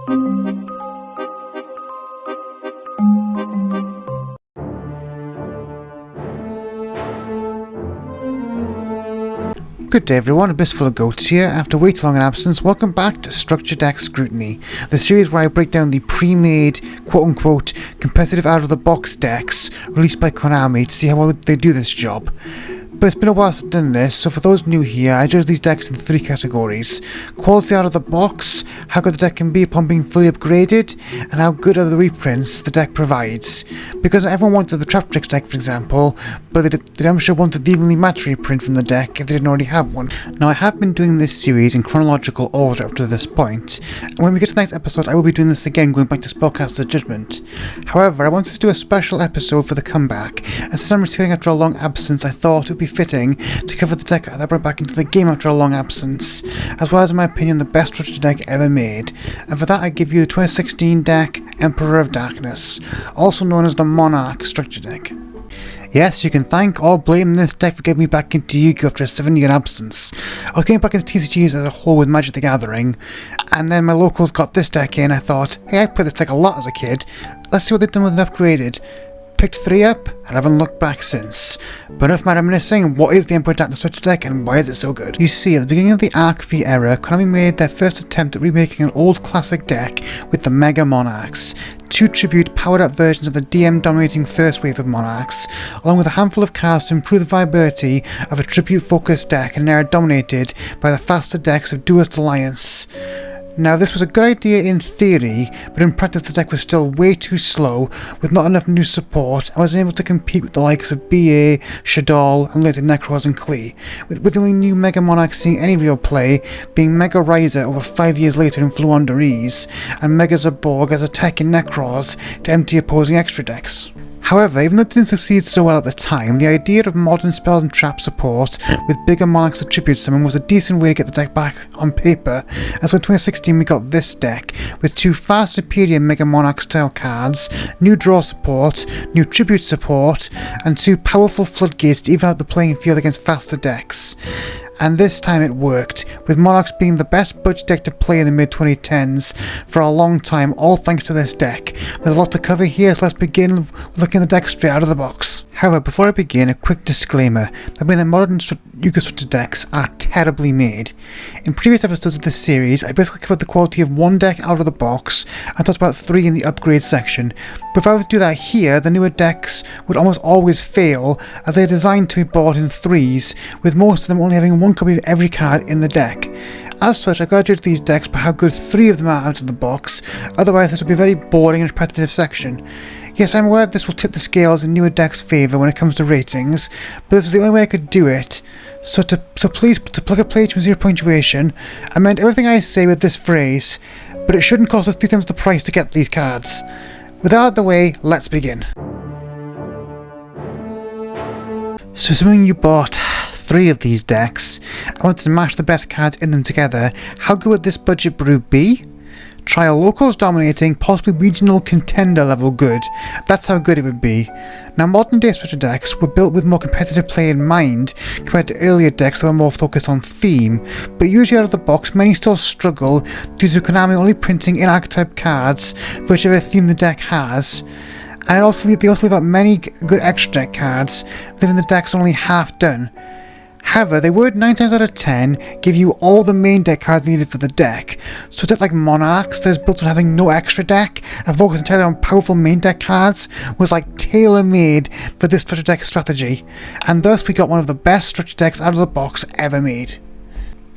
Good day everyone, a Blissful of Goats here. After way too long an absence, welcome back to Structure Deck Scrutiny, the series where I break down the pre-made, quote-unquote, competitive out-of-the-box decks released by Konami to see how well they do this job. But it's been a while since I've done this, so for those new here, I judge these decks in three categories: quality out of the box, how good the deck can be upon being fully upgraded, and how good are the reprints the deck provides. Because not everyone wanted the Trap Tricks deck, for example, but the Devonshire wanted the evenly matched reprint from the deck if they didn't already have one. Now I have been doing this series in chronological order up to this point, and when we get to the next episode I will be doing this again, going back to Spellcaster's Judgment. However, I wanted to do a special episode for the comeback, and since I'm returning after a long absence I thought it would be fitting to cover the deck that I brought back into the game after a long absence, as well as in my opinion the best structure deck ever made, and for that I give you the 2016 deck Emperor of Darkness, also known as the Monarch structure deck. Yes, you can thank or blame this deck for getting me back into Yu-Gi-Oh! After a 7-year absence. I was getting back into TCGs as a whole with Magic the Gathering, and then my locals got this deck in. I thought, hey, I played this deck a lot as a kid, let's see what they've done with it upgraded. Picked 3 up, and haven't looked back since. But enough my reminiscing, what is the Emperor of Darkness structure deck and why is it so good? You see, at the beginning of the Arc V era, Konami made their first attempt at remaking an old classic deck with the Mega Monarchs, 2 tribute powered up versions of the DM dominating first wave of Monarchs, along with a handful of cards to improve the viability of a tribute focused deck in an era dominated by the faster decks of Duelist Alliance. Now this was a good idea in theory, but in practice the deck was still way too slow, with not enough new support, and wasn't able to compete with the likes of BA, Shaddoll, and later Necros and Klee, with the only new Mega Monarch seeing any real play being Mega Riser over 5 years later in Fluanderese, and Mega Zaborg as a tech in Necros to empty opposing extra decks. However, even though it didn't succeed so well at the time, the idea of modern spells and trap support with bigger monarchs to tribute summon was a decent way to get the deck back on paper, and so in 2016 we got this deck, with 2 far superior Mega Monarch style cards, new draw support, new tribute support, and 2 powerful floodgates to even out the playing field against faster decks. And this time it worked, with Monarchs being the best budget deck to play in the mid-2010s for a long time, all thanks to this deck. There's a lot to cover here, so let's begin looking at the deck straight out of the box. However, before I begin, a quick disclaimer that means that modern Yu-Gi-Oh! Structure decks are terribly made. In previous episodes of this series, I basically covered the quality of 1 deck out of the box and talked about 3 in the upgrade section, but if I were to do that here, the newer decks would almost always fail, as they are designed to be bought in 3s, with most of them only having 1 copy of every card in the deck. As such, I've got to judge these decks by how good 3 of them are out of the box, otherwise this would be a very boring and repetitive section. Yes, I'm aware this will tip the scales in newer decks' favour when it comes to ratings, but this was the only way I could do it, so please, to plug a page with 0 punctuation, I meant everything I say with this phrase, but it shouldn't cost us 3 times the price to get these cards. With that out of the way, let's begin. So assuming you bought 3 of these decks, I wanted to mash the best cards in them together, how good would this budget brew be? Try a locals dominating, possibly regional contender level good. That's how good it would be. Now modern day structure decks were built with more competitive play in mind compared to earlier decks that were more focused on theme, but usually out of the box many still struggle due to Konami only printing in-archetype cards for whichever theme the deck has. And they also leave out many good extra deck cards, leaving the decks only half done. However, they would 9 times out of 10 give you all the main deck cards needed for the deck, so a deck like Monarchs that is built on having no extra deck and focused entirely on powerful main deck cards was like tailor-made for this structure deck strategy, and thus we got one of the best structure decks out of the box ever made.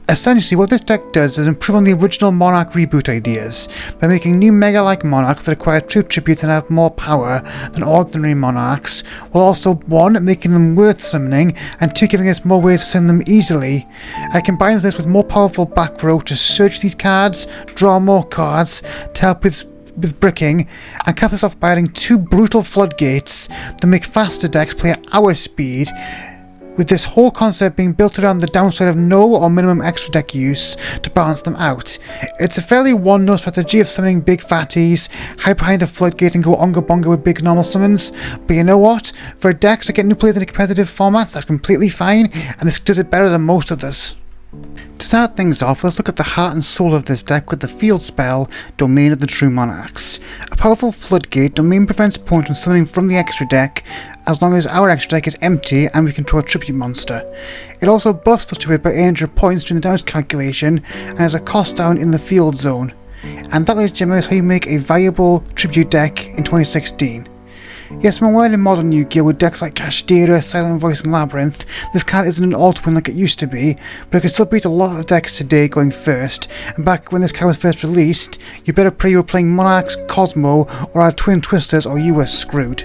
Essentially, what this deck does is improve on the original Monarch reboot ideas by making new Mega-like Monarchs that acquire true tributes and have more power than ordinary Monarchs, while also 1. Making them worth summoning, and 2. Giving us more ways to summon them easily. And it combines this with more powerful back row to search these cards, draw more cards, to help with bricking, and cap this off by adding 2 brutal floodgates that make faster decks play at our speed, with this whole concept being built around the downside of no or minimum extra deck use to balance them out. It's a fairly one-note strategy of summoning big fatties, hide behind a floodgate and go onga bonga with big normal summons, but you know what? For a deck to get new players into competitive formats, that's completely fine, and this does it better than most of this. To start things off, let's look at the heart and soul of this deck with the field spell, Domain of the True Monarchs. A powerful floodgate, Domain prevents opponents from summoning from the extra deck as long as our extra deck is empty and we control a tribute monster. It also buffs the tribute by 800 points during the damage calculation and has a cost down in the field zone. And that, ladies and gentlemen, is how you make a viable tribute deck in 2016. Yes, I'm aware in modern Yu-Gi-Oh! With decks like Kashtira, Silent Voice and Labyrinth, this card isn't an alt-win like it used to be, but it can still beat a lot of decks today going first, and back when this card was first released, you better pray you were playing Monarchs, Cosmo, or our Twin Twisters or you were screwed.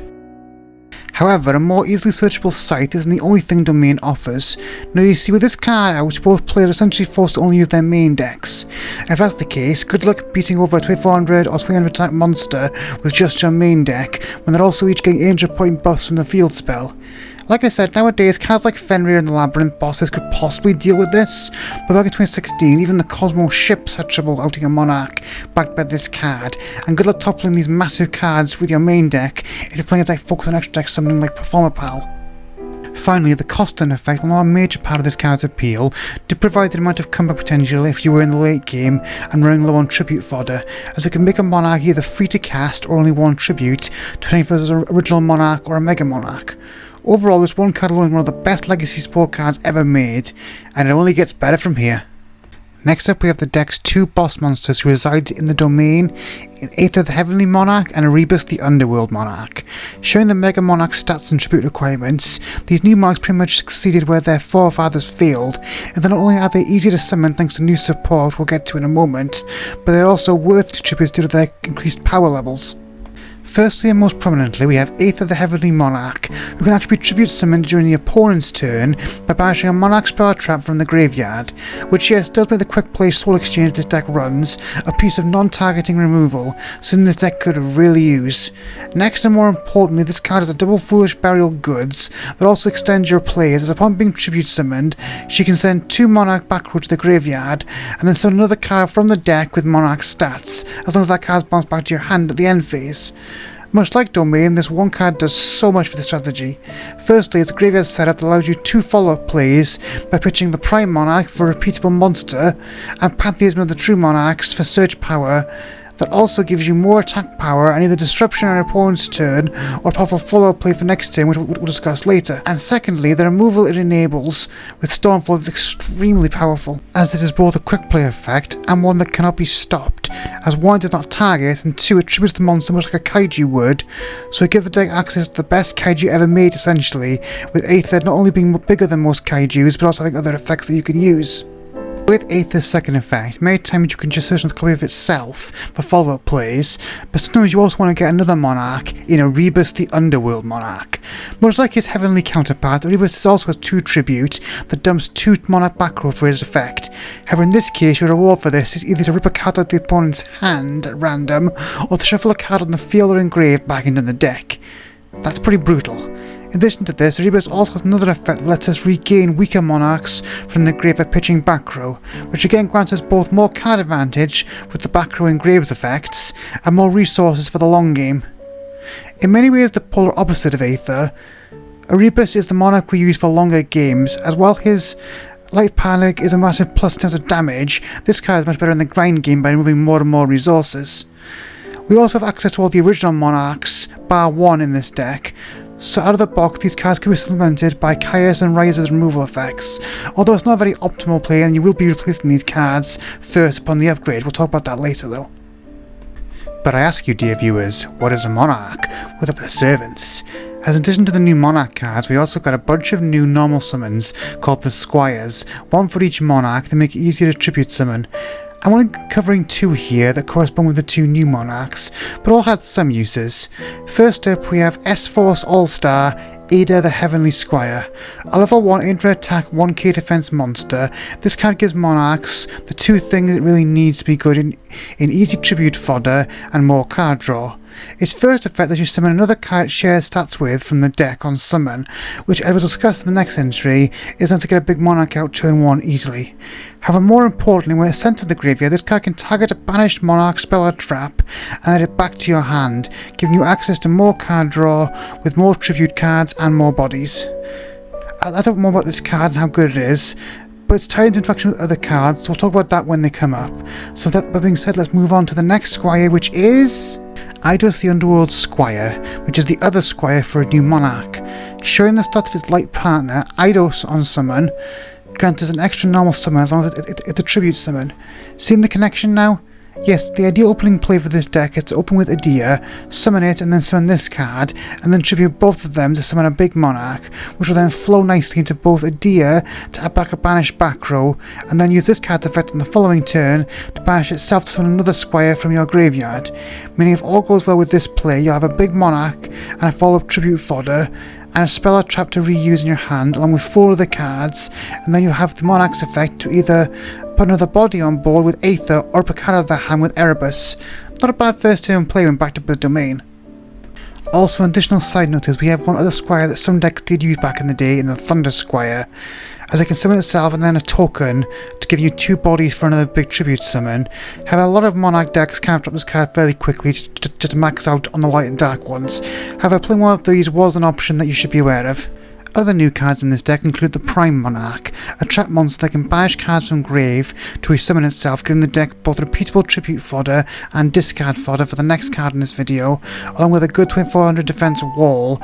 However, a more easily searchable site isn't the only thing Domain offers. Now you see, with this card out, both players are essentially forced to only use their main decks. If that's the case, good luck beating over a 2400 or 300 type monster with just your main deck, when they're also each getting 800 point buffs from the field spell. Like I said, nowadays cards like Fenrir and the Labyrinth bosses could possibly deal with this, but back in 2016 even the Cosmo ships had trouble outing a Monarch backed by this card, and good luck toppling these massive cards with your main deck if you're playing a deck focused on extra deck summoning like Performer Pal. Finally, the cost-down effect, while not a major part of this card's appeal, did provide the amount of comeback potential if you were in the late game and running low on tribute fodder, as it can make a Monarch either free to cast or only one tribute, depending if it's an original Monarch or a Mega Monarch. Overall, this one card alone is one of the best legacy support cards ever made, and it only gets better from here. Next up we have the deck's two boss monsters who reside in the domain, in Aether the Heavenly Monarch and Erebus the Underworld Monarch. Showing the Mega Monarch stats and tribute requirements, these new monarchs pretty much succeeded where their forefathers failed, and not only are they easy to summon thanks to new support we'll get to in a moment, but they're also worth tributes due to their increased power levels. Firstly and most prominently, we have Aether the Heavenly Monarch, who can actually be tribute summoned during the opponent's turn by banishing a Monarch spell trap from the graveyard, which yes does make the quick play soul exchange this deck runs a piece of non-targeting removal, something this deck could really use. Next and more importantly, this card has a double Foolish Burial Goods that also extends your plays, as upon being tribute summoned, she can send two Monarch back row to the graveyard, and then send another card from the deck with Monarch stats, as long as that card's bounced back to your hand at the end phase. Much like Domain, this one card does so much for the strategy. Firstly, it's a graveyard setup that allows you two follow-up plays by pitching the Prime Monarch for a repeatable monster, and Pantheism of the True Monarchs for search power, that also gives you more attack power and either disruption on your opponent's turn or a powerful follow-up play for next turn, which we'll discuss later. And secondly, the removal it enables with Stormfall is extremely powerful, as it is both a quick play effect and one that cannot be stopped, as one, it does not target, and two, it tributes the monster much like a kaiju would, so it gives the deck access to the best kaiju ever made essentially, with Aether not only being bigger than most kaijus but also having other effects that you can use. With Aether's second effect, many times you can just search on the copy of itself for follow-up plays, but sometimes you also want to get another Monarch in Erebus the Underworld Monarch. Much like his heavenly counterpart, Erebus also has two tribute that dumps two Monarch back row for his effect. However, in this case, your reward for this is either to rip a card out of the opponent's hand at random, or to shuffle a card on the field or engraved back into the deck. That's pretty brutal. In addition to this, Erebus also has another effect that lets us regain weaker Monarchs from the grave by pitching back row, which again grants us both more card advantage with the back row and graves effects, and more resources for the long game. In many ways the polar opposite of Aether, Erebus is the Monarch we use for longer games, as while his Light Panic is a massive plus in terms of damage, this card is much better in the grind game by removing more and more resources. We also have access to all the original Monarchs, bar one in this deck, so out of the box these cards can be supplemented by Caius and Rise's removal effects, although it's not a very optimal play and you will be replacing these cards first upon the upgrade. We'll talk about that later though. But I ask you, dear viewers, what is a Monarch without their servants? As in addition to the new Monarch cards, we also got a bunch of new normal summons called the Squires, one for each Monarch to make it easier to tribute summon. I'm only covering two here that correspond with the two new Monarchs, but all had some uses. First up we have S-Force All-Star, Ada the Heavenly Squire. A level 1 intra attack 1k defense monster, this card gives Monarchs the two things it really needs to be good in easy tribute fodder and more card draw. Its first effect that you summon another card it shares stats with from the deck on summon, which as we'll discuss in the next entry, is then to get a big Monarch out turn 1 easily. However, more importantly, when it's sent to the graveyard, this card can target a banished Monarch spell or trap and add it back to your hand, giving you access to more card draw with more tribute cards and more bodies. I'll talk more about this card and how good it is, but it's tied into interaction with other cards, so we'll talk about that when they come up. So that being said, let's move on to the next squire, which is Eidos the Underworld Squire, which is the other squire for a new monarch. Showing the stats of its light partner, Eidos on summon, grants us an extra normal summon as long as it's a tribute summon. Seeing the connection now? Yes, the ideal opening play for this deck is to open with Idea, summon it, and then summon this card, and then tribute both of them to summon a big monarch, which will then flow nicely into both Idea to add back a banished back row, and then use this card's effect on the following turn to banish itself to summon another squire from your graveyard. Meaning if all goes well with this play, you'll have a big monarch and a follow-up tribute fodder, and a spell or trap to reuse in your hand along with 4 other cards, and then you have the Monarch's effect to either put another body on board with Aether or pick out of the hand with Erebus. Not a bad first turn play when backed up with Domain. Also, an additional side note is we have one other squire that some decks did use back in the day in the Thunder Squire, as it can summon itself and then a token to give you 2 bodies for another big tribute summon. However, a lot of Monarch decks can't drop this card fairly quickly just to max out on the light and dark ones. However, playing one of these was an option that you should be aware of. Other new cards in this deck include the Prime Monarch, a trap monster that can banish cards from grave to resummon itself, giving the deck both repeatable tribute fodder and discard fodder for the next card in this video, along with a good 2400 defense wall,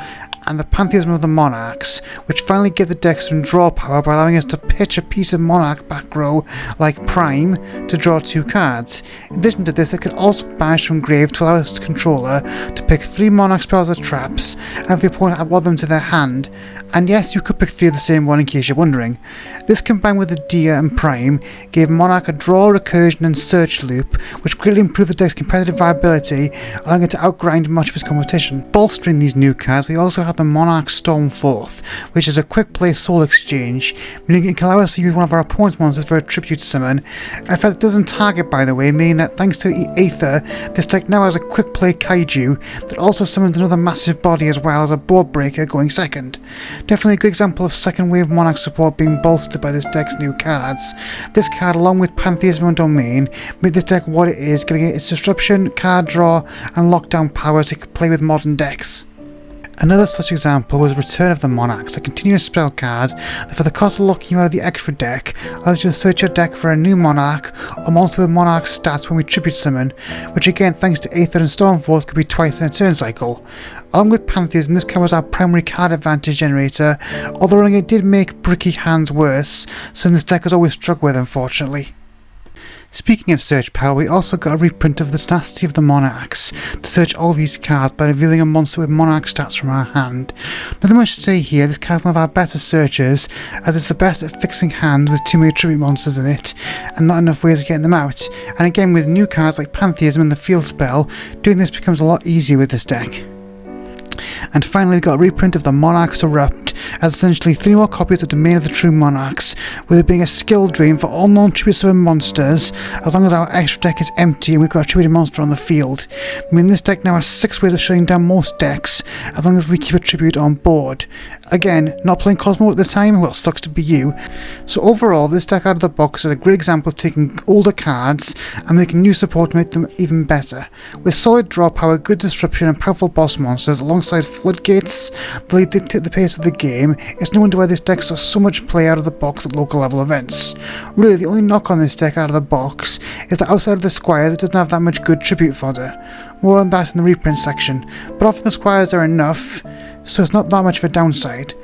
and the Pantheism of the Monarchs, which finally give the deck some draw power by allowing us to pitch a piece of Monarch back row like Prime to draw 2 cards. In addition to this, it could also banish from grave to allow its controller to pick 3 Monarch spells as traps, and have the opponent add one of them to their hand. And yes, you could pick 3 of the same one in case you're wondering. This combined with the Dia and Prime gave Monarch a draw, recursion and search loop, which greatly improved the deck's competitive viability, allowing it to outgrind much of its competition. Bolstering these new cards, we also have the Monarch Stormforth, which is a quick play soul exchange, meaning it can allow us to use one of our opponent's monsters for a tribute summon. In fact, it doesn't target, by the way, meaning that thanks to Aether, this deck now has a quick play kaiju that also summons another massive body as well as a board breaker going second. Definitely a good example of second wave Monarch support being bolstered by this deck's new cards. This card, along with Pantheism and Domain, made this deck what it is, giving it its disruption, card draw and lockdown power to play with modern decks. Another such example was Return of the Monarchs, a continuous spell card that for the cost of locking you out of the extra deck, allows you to search your deck for a new Monarch or monster with Monarch stats when we tribute summon, which again thanks to Aether and Stormforth could be twice in a turn cycle. Along with Pantheism, this card was our primary card advantage generator, although it did make bricky hands worse, so this deck has always struggled with unfortunately. Speaking of search power, we also got a reprint of the Tenacity of the Monarchs to search all these cards by revealing a monster with Monarch stats from our hand. Nothing much to say here, this card is one of our better searchers, as it's the best at fixing hands with too many tribute monsters in it, and not enough ways of getting them out. And again, with new cards like Pantheism and the Field Spell, doing this becomes a lot easier with this deck. And finally we got a reprint of the Monarchs Erupt, as essentially 3 more copies of Domain of the True Monarchs, with it being a skill drain for all non-tribute summon monsters, as long as our extra deck is empty and we've got a tributed monster on the field. I mean, this deck now has 6 ways of shutting down most decks, as long as we keep a tribute on board. Again, not playing Cosmo at the time, well, sucks to be you. So overall, this deck out of the box is a great example of taking older cards and making new support to make them even better. With solid draw power, good disruption and powerful boss monsters alongside floodgates that dictate the pace of the game, it's no wonder why this deck saw so much play out of the box at local level events. Really, the only knock on this deck out of the box is that outside of the squires it doesn't have that much good tribute fodder. More on that in the reprint section, but often the squires are enough, so it's not that much of a downside.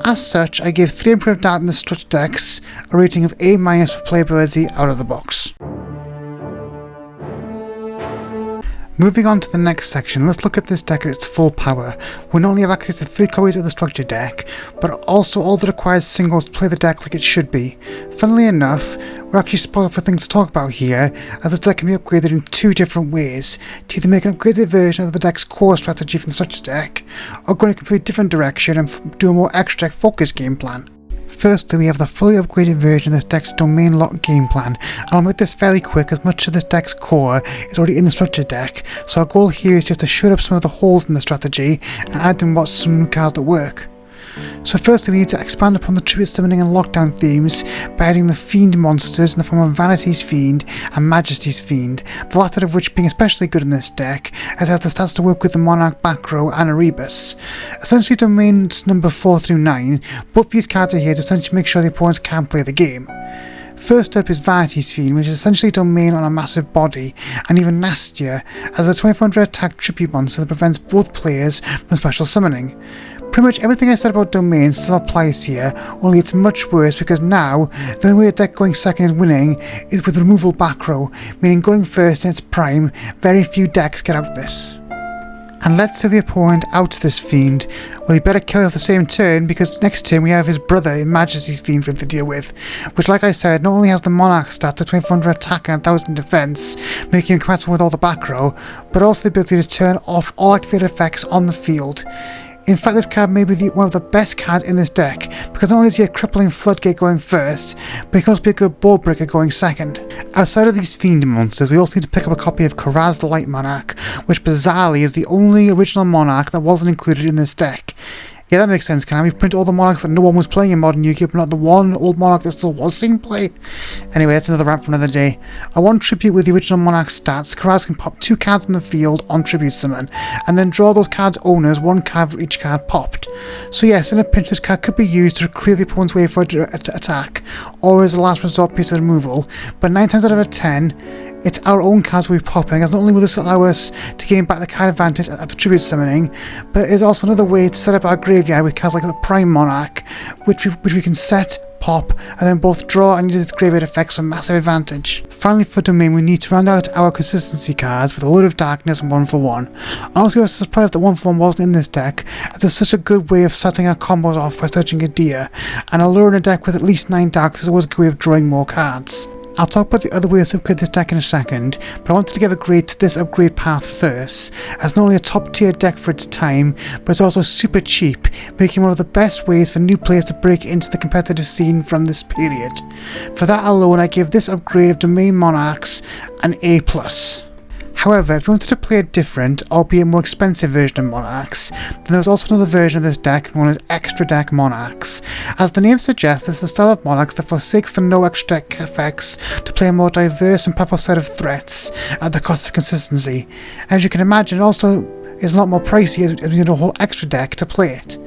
As such, I give 3 improved art in the structure decks a rating of A- for playability out of the box. Moving on to the next section, let's look at this deck at its full power. We not only have access to 3 copies of the structure deck, but also all the required singles to play the deck like it should be. Funnily enough, we're actually spoiled for things to talk about here, as the deck can be upgraded in 2 different ways, to either make an upgraded version of the deck's core strategy from the structure deck, or go in a completely different direction and do a more extra deck focused game plan. Firstly, we have the fully upgraded version of this deck's domain lock game plan, and I'll make this fairly quick as much of this deck's core is already in the structure deck, so our goal here is just to shore up some of the holes in the strategy and add in some new cards that work. So firstly we need to expand upon the tribute summoning and lockdown themes by adding the Fiend monsters in the form of Vanity's Fiend and Majesty's Fiend, the latter of which being especially good in this deck as it has the stats to work with the Monarch back row and Erebus. Essentially domains number 4 through 9, both these cards are here to essentially make sure the opponents can play the game. First up is Vanity's Fiend, which is essentially a domain on a massive body, and even nastier, as a 2400 attack tribute monster that prevents both players from special summoning. Pretty much everything I said about domains still applies here, only it's much worse because now, the only way a deck going second is winning is with removal back row, meaning going first in its prime, very few decks get out this. And let's say the opponent outs this Fiend. Well, he better kill us the same turn, because next turn we have his brother in Majesty's Fiend for him to deal with, which, like I said, not only has the Monarch stats, a 2400 attack and 1000 defense, making him compatible with all the back row, but also the ability to turn off all activated effects on the field. In fact, this card may be one of the best cards in this deck, because not only is he a crippling floodgate going first, but he can also be a good board breaker going second. Outside of these Fiend monsters, we also need to pick up a copy of Graze the Light Monarch, which bizarrely is the only original Monarch that wasn't included in this deck. Yeah, that makes sense, can I? We've printed all the Monarchs that no one was playing in Modern Yu-Gi-Oh, but not the one old Monarch that still was seeing play. Anyway, that's another rant for another day. I want tribute with the original Monarch stats. Graze can pop 2 cards on the field on tribute summon, and then draw those cards' owners 1 card for each card popped. So yes, in a pinch this card could be used to clear the opponent's way for an attack, or as a last resort piece of removal, but 9 times out of 10, it's our own cards we'll be popping, as not only will this allow us to gain back the card advantage at the tribute summoning, but it's also another way to set up our graveyard with cards like the Prime Monarch, which we can set, pop, and then both draw and use its graveyard effects for massive advantage. Finally, for domain, we need to round out our consistency cards with a Load of Darkness and 1-for-1. Honestly, I was surprised that 1-for-1 wasn't in this deck, as it's such a good way of starting our combos off by searching a deer, and a lure in a deck with at least 9 darks is always a good way of drawing more cards. I'll talk about the other ways to upgrade this deck in a second, but I wanted to give a grade to this upgrade path first, as not only a top tier deck for its time, but it's also super cheap, making one of the best ways for new players to break into the competitive scene from this period. For that alone, I give this upgrade of Domain Monarchs an A+. However, if you wanted to play a different, albeit more expensive version of Monarchs, then there was also another version of this deck known as Extra Deck Monarchs. As the name suggests, it's a style of Monarchs that forsakes the no extra deck effects to play a more diverse and powerful set of threats at the cost of consistency. As you can imagine, it also is a lot more pricey as we need a whole extra deck to play it.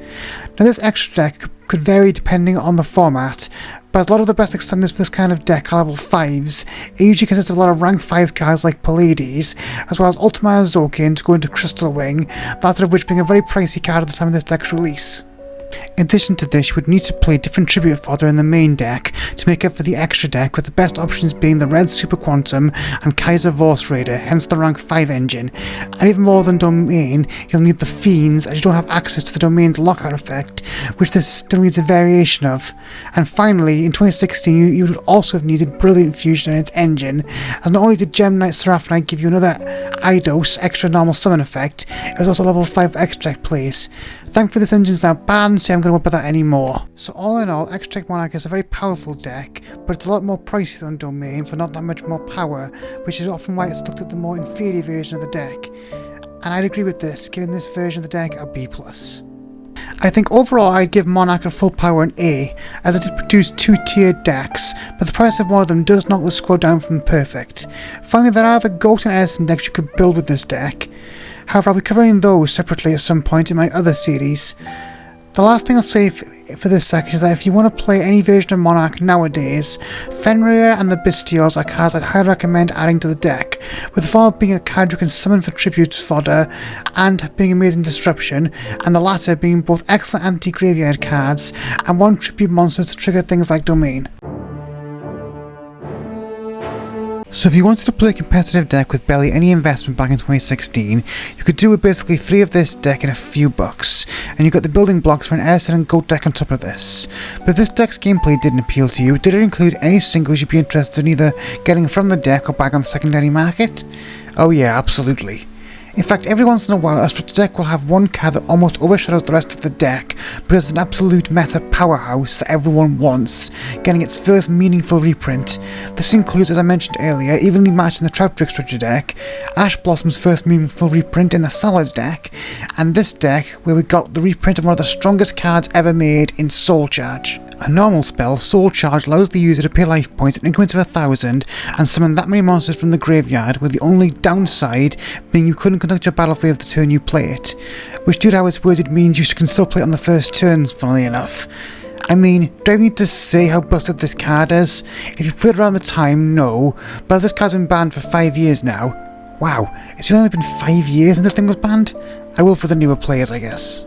Now this extra deck could vary depending on the format, but as a lot of the best extenders for this kind of deck are level 5s, it usually consists of a lot of rank 5 cards like Pallades, as well as Ultimate Zokin to go into Crystal Wing, the latter of which being a very pricey card at the time of this deck's release. In addition to this, you would need to play different tribute fodder in the main deck to make up for the extra deck, with the best options being the Red Super Quantum and Kaiser Vorse Raider, hence the rank 5 engine. And even more than Domain, you'll need the Fiends, as you don't have access to the Domain's lockout effect, which this still needs a variation of. And finally, in 2016 you would also have needed Brilliant Fusion and its engine, as not only did Gem Knight Seraphonite give you another Eidos extra normal summon effect, it was also level 5 extra deck plays. Thankfully this engine's now banned, so I'm going to worry about that anymore. So all in all, Extra Deck Monarch is a very powerful deck, but it's a lot more pricey than Domain for not that much more power, which is often why it's looked at the more inferior version of the deck. And I'd agree with this, giving this version of the deck a B+. I think overall I'd give Monarch a full power an A, as it did produce 2-tiered decks, but the price of one of them does knock the score down from perfect. Finally, there are the Goat and Edison decks you could build with this deck. However, I'll be covering those separately at some point in my other series. The last thing I'll say for this section is that if you want to play any version of Monarch nowadays, Fenrir and the Bestials are cards I'd highly recommend adding to the deck, with the former being a card you can summon for tribute fodder and being amazing disruption, and the latter being both excellent anti-graveyard cards and 1 tribute monster to trigger things like Domain. So if you wanted to play a competitive deck with barely any investment back in 2016, you could do with basically 3 of this deck in a few bucks, and you got the building blocks for an Edison and Goat deck on top of this. But if this deck's gameplay didn't appeal to you, did it include any singles you'd be interested in either getting from the deck or back on the secondary market? Oh yeah, absolutely. In fact, every once in a while, a structure deck will have one card that almost overshadows the rest of the deck because it's an absolute meta powerhouse that everyone wants, getting its first meaningful reprint. This includes, as I mentioned earlier, evenly matched in the Trout Trick structure deck, Ash Blossom's first meaningful reprint in the Salad deck, and this deck where we got the reprint of one of the strongest cards ever made in Soul Charge. A normal spell, Soul Charge, allows the user to pay life points in increments of 1,000 and summon that many monsters from the graveyard, with the only downside being you couldn't conduct your battle phase the turn you play it, which due to how it's worded means you can still play it on the first turn, funnily enough. I mean, do I need to say how busted this card is? If you played around the time, no, but this card's been banned for 5 years now. Wow, it's only been 5 years and this thing was banned? I will for the newer players, I guess.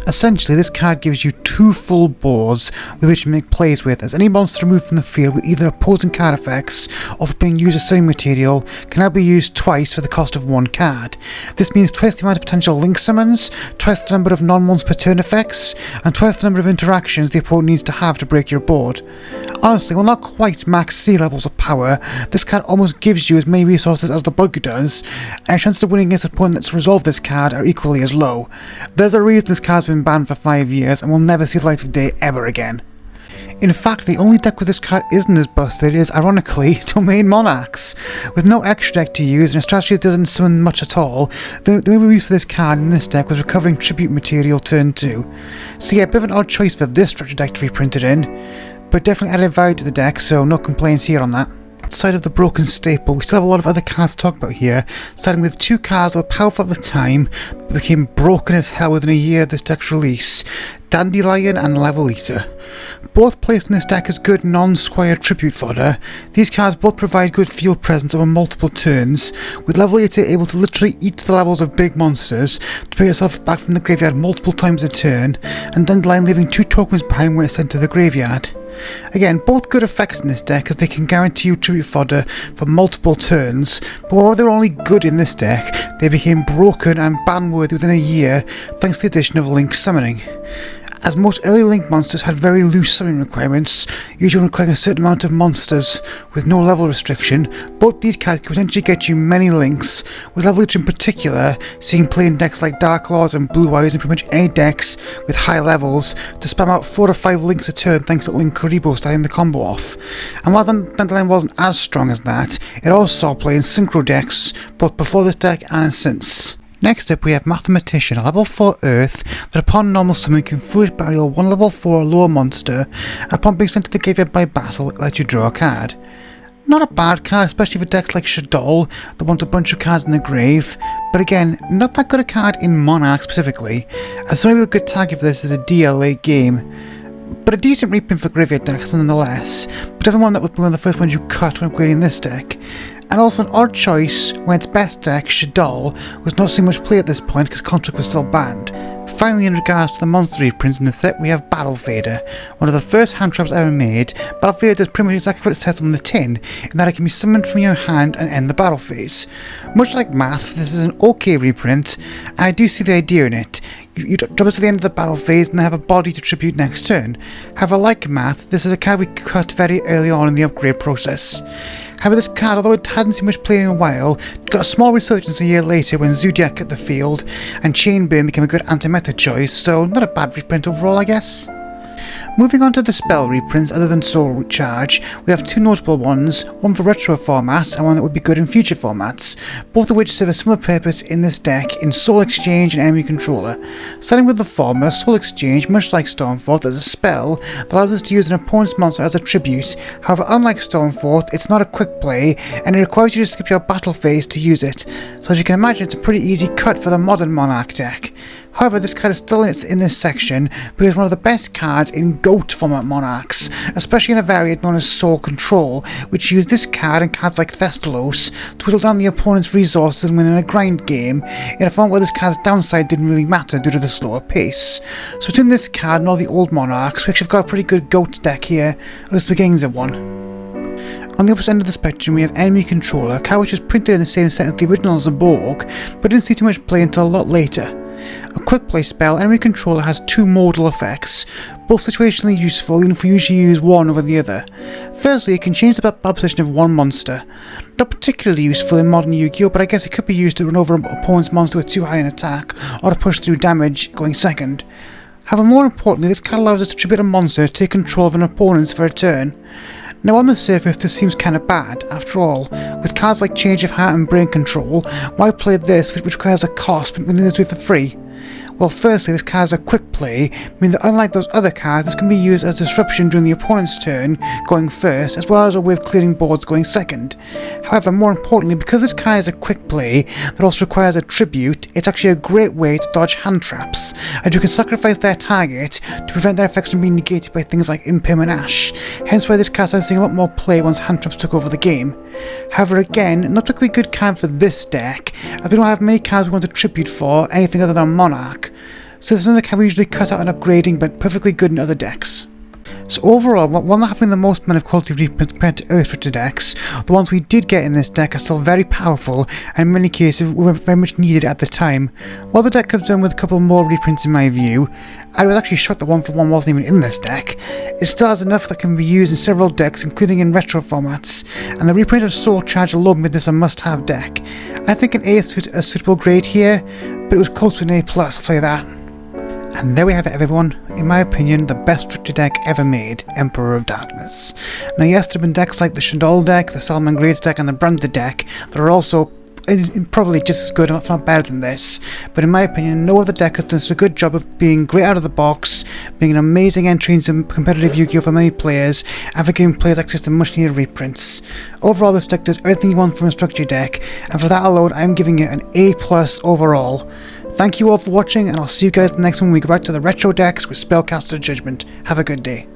Essentially, this card gives you 2 full boards with which to make plays with, as any monster removed from the field with either opposing card effects or for being used as summoning material can now be used twice for the cost of 1 card. This means twice the amount of potential link summons, twice the number of non-monster per turn effects, and twice the number of interactions the opponent needs to have to break your board. Honestly, while not quite max C levels of power, this card almost gives you as many resources as the bug does, and your chances of winning against an opponent that's resolved this card are equally as low. There's a reason this card's been banned for 5 years and will never see the light of day ever again. In fact, the only deck with this card isn't as busted is, ironically, Domain Monarchs. With no extra deck to use and a strategy that doesn't summon much at all, the only use for this card in this deck was recovering tribute material turn 2. So yeah, a bit of an odd choice for this structure deck to reprint it in, but definitely added value to the deck, so no complaints here on that. Outside of the broken staple, we still have a lot of other cards to talk about here, starting with 2 cards that were powerful at the time, but became broken as hell within a year of this deck's release: Dandelion and Level Eater. Both placed in this deck as good non-squire tribute fodder, these cards both provide good field presence over multiple turns, with Level Eater able to literally eat the levels of big monsters to bring yourself back from the graveyard multiple times a turn, and Dandelion leaving 2 tokens behind when it's sent to the graveyard. Again, both good effects in this deck as they can guarantee you tribute fodder for multiple turns, but while they're only good in this deck, they became broken and ban-worthy within a year thanks to the addition of Link Summoning. As most early Link monsters had very loose summoning requirements, usually requiring a certain amount of monsters with no level restriction, both these cards can potentially get you many links, with Level Eater in particular seeing play in decks like Dark Laws and Blue Eyes and pretty much any decks with high levels to spam out 4 to 5 links a turn thanks to Link Kuribo starting the combo off. And while Dandelion wasn't as strong as that, it also saw play in Synchro decks both before this deck and since. Next up we have Mathematician, a level 4 Earth that upon normal summon can foolish burial 1 level 4 or lower monster, and upon being sent to the graveyard by battle it lets you draw a card. Not a bad card, especially for decks like Shaddoll that want a bunch of cards in the grave, but again, not that good a card in Monarch specifically, as the only real good target for this is a DL late game. But a decent reprint for graveyard decks nonetheless, but definitely one that would be one of the first ones you cut when upgrading this deck. And also an odd choice when its best deck, Shaddoll, was not seeing much play at this point because Contract was still banned. Finally, in regards to the monster reprints in the set, we have Battle Fader, one of the first hand traps ever made. Battle Fader does pretty much exactly what it says on the tin, in that it can be summoned from your hand and end the battle phase. Much like Math, this is an okay reprint, and I do see the idea in it. You drop it to the end of the battle phase and then have a body to tribute next turn. However, like Math, this is a card we cut very early on in the upgrade process. However, this card, although it hadn't seen much play in a while, got a small resurgence a year later when Zodiac hit the field, and Chainburn became a good anti-meta choice, so not a bad reprint overall, I guess. Moving on to the spell reprints other than Soul Charge, we have 2 notable ones, one for retro formats and one that would be good in future formats, both of which serve a similar purpose in this deck in Soul Exchange and Enemy Controller. Starting with the former, Soul Exchange, much like Stormforth, is a spell that allows us to use an opponent's monster as a tribute. However, unlike Stormforth, it's not a quick play and it requires you to skip your battle phase to use it, so as you can imagine it's a pretty easy cut for the modern Monarch deck. However, this card is still in this section because it's one of the best cards in GOAT format Monarchs, especially in a variant known as Soul Control, which use this card and cards like Thestalos to whittle down the opponent's resources and win in a grind game, in a form where this card's downside didn't really matter due to the slower pace. So between this card and all the old Monarchs, we actually have got a pretty good GOAT deck here, at least the beginnings of one. On the opposite end of the spectrum we have Enemy Controller, a card which was printed in the same set as the original Zaborg, but didn't see too much play until a lot later. A quick play spell, Enemy Controller has 2 modal effects, both situationally useful even if we usually use one over the other. Firstly, it can change the battle position of one monster. Not particularly useful in modern Yu-Gi-Oh, but I guess it could be used to run over an opponent's monster with too high an attack, or to push through damage going second. However, more importantly, this card allows us to tribute a monster to take control of an opponent's for a turn. Now on the surface this seems kinda bad, after all. With cards like Change of Heart and Brain Control, why play this which requires a cost but when they do it for free? Well, firstly, this card is a quick play, meaning that unlike those other cards, this can be used as disruption during the opponent's turn, going first, as well as a way of clearing boards going second. However, more importantly, because this card is a quick play that also requires a tribute, it's actually a great way to dodge hand traps, and you can sacrifice their target to prevent their effects from being negated by things like Impermanent Ash, hence why this card started seeing a lot more play once hand traps took over the game. However, again, not particularly good card for this deck, as we don't have many cards we want to tribute for anything other than Monarch. So this is another card we usually cut out and upgrading, but perfectly good in other decks. So overall, while not having the most amount of quality reprints compared to Earthritter decks, the ones we did get in this deck are still very powerful, and in many cases were very much needed at the time. While the deck comes done with a couple more reprints in my view, I was actually shocked that 1-for-1 wasn't even in this deck. It still has enough that can be used in several decks, including in retro formats, and the reprint of Soul Charge alone made this a must-have deck. I think an A is a suitable grade here, but it was close to an A+, I'll tell you that. And there we have it, everyone. In my opinion, the best structure deck ever made, Emperor of Darkness. Now yes, there have been decks like the Shadol deck, the Salman Graze deck, and the Branded deck that are also probably just as good, if not better than this, but in my opinion, no other deck has done such a good job of being great out of the box, being an amazing entry into competitive Yu-Gi-Oh for many players, and for giving players access to much needed reprints. Overall, this deck does everything you want from a structure deck, and for that alone, I'm giving it an A+ overall. Thank you all for watching, and I'll see you guys in the next one when we go back to the retro decks with Spellcaster Judgment. Have a good day.